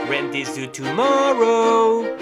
Rent is due tomorrow.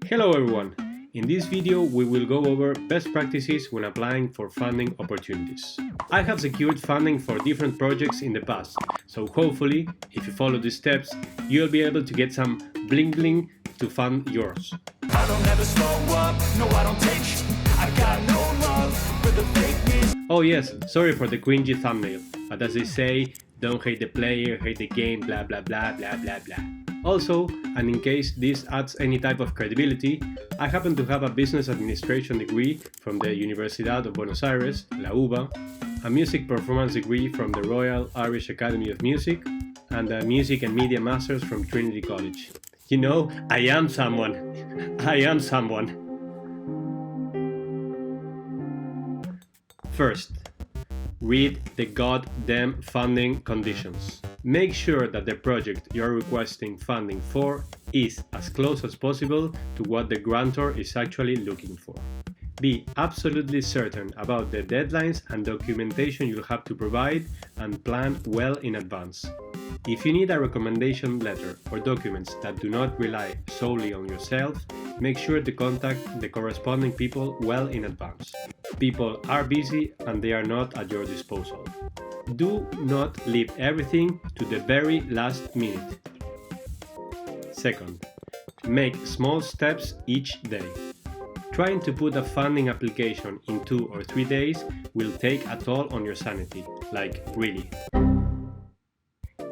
Hello everyone! In this video we will go over best practices when applying for funding opportunities. I have secured funding for different projects in the past, so hopefully, if you follow these steps, you'll be able to get some bling bling to fund yours. I don't ever slow up, no I don't take sh**. I got no love for the fakeness. Oh yes, sorry for the cringy thumbnail, but as they say, don't hate the player, hate the game, blah blah blah blah blah blah. Also, and in case this adds any type of credibility, I happen to have a business administration degree from the Universidad of Buenos Aires, la UBA, a music performance degree from the Royal Irish Academy of Music, and a music and media masters from Trinity College. You know, I am someone. I am someone. First, read the goddamn funding conditions. Make sure that the project you are requesting funding for is as close as possible to what the grantor is actually looking for. Be absolutely certain about the deadlines and documentation you'll have to provide and plan well in advance. If you need a recommendation letter or documents that do not rely solely on yourself, make sure to contact the corresponding people well in advance. People are busy and they are not at your disposal. Do not leave everything to the very last minute. Second, make small steps each day. Trying to put a funding application in 2 or 3 days will take a toll on your sanity, like really.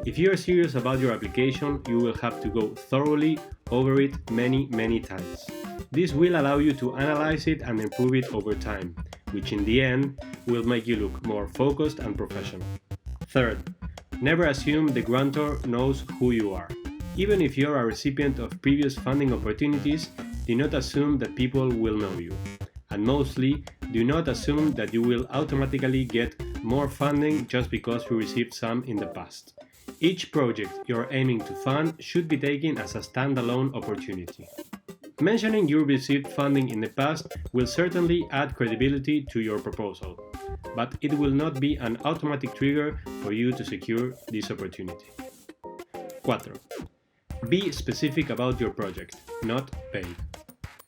If you are serious about your application, you will have to go thoroughly over it many times. This will allow you to analyze it and improve it over time, which in the end will make you look more focused and professional. Third, never assume the grantor knows who you are. Even if you are a recipient of previous funding opportunities, do not assume that people will know you. And mostly, do not assume that you will automatically get more funding just because you received some in the past. Each project you are aiming to fund should be taken as a standalone opportunity. Mentioning you received funding in the past will certainly add credibility to your proposal, but it will not be an automatic trigger for you to secure this opportunity. 4. Be specific about your project, not vague.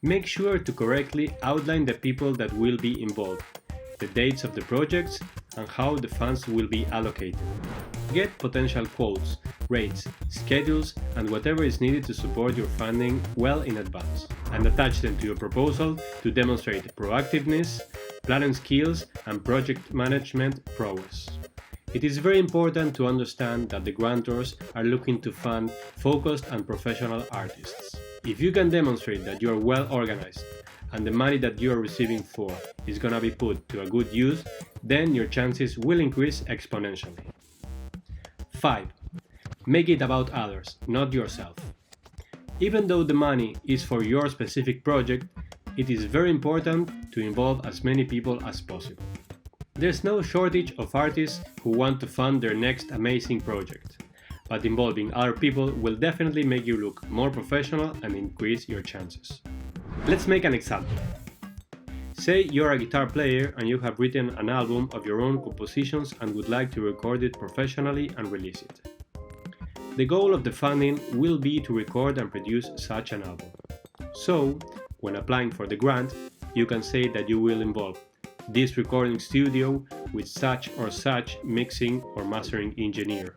Make sure to correctly outline the people that will be involved, the dates of the projects, and how the funds will be allocated. Get potential quotes, rates, schedules, and whatever is needed to support your funding well in advance, and attach them to your proposal to demonstrate proactiveness, planning skills, and project management prowess. It is very important to understand that the grantors are looking to fund focused and professional artists. If you can demonstrate that you are well organized and the money that you are receiving for is gonna be put to a good use, then your chances will increase exponentially. 5. Make it about others, not yourself. Even though the money is for your specific project, it is very important to involve as many people as possible. There's no shortage of artists who want to fund their next amazing project, but involving other people will definitely make you look more professional and increase your chances. Let's make an example. Say you're a guitar player and you have written an album of your own compositions and would like to record it professionally and release it. The goal of the funding will be to record and produce such an album. So, when applying for the grant, you can say that you will involve this recording studio with such or such mixing or mastering engineer.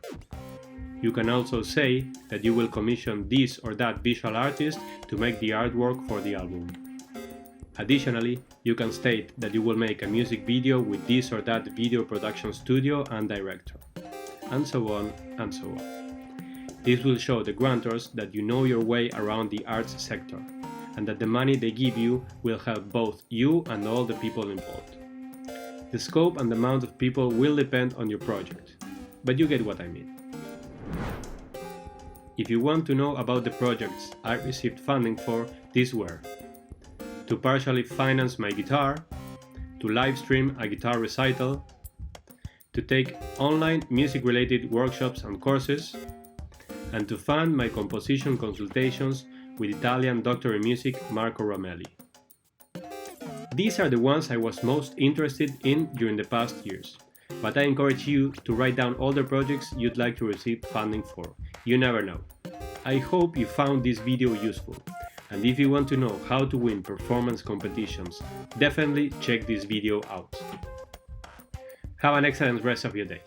You can also say that you will commission this or that visual artist to make the artwork for the album. Additionally, you can state that you will make a music video with this or that video production studio and director, and so on and so on. This will show the grantors that you know your way around the arts sector, and that the money they give you will help both you and all the people involved. The scope and the amount of people will depend on your project, but you get what I mean. If you want to know about the projects I received funding for, these were: to partially finance my guitar, to live stream a guitar recital, to take online music-related workshops and courses, and to fund my composition consultations with Italian doctor in music Marco Romelli. These are the ones I was most interested in during the past years, but I encourage you to write down all the projects you'd like to receive funding for. You never know. I hope you found this video useful, and if you want to know how to win performance competitions, definitely check this video out. Have an excellent rest of your day.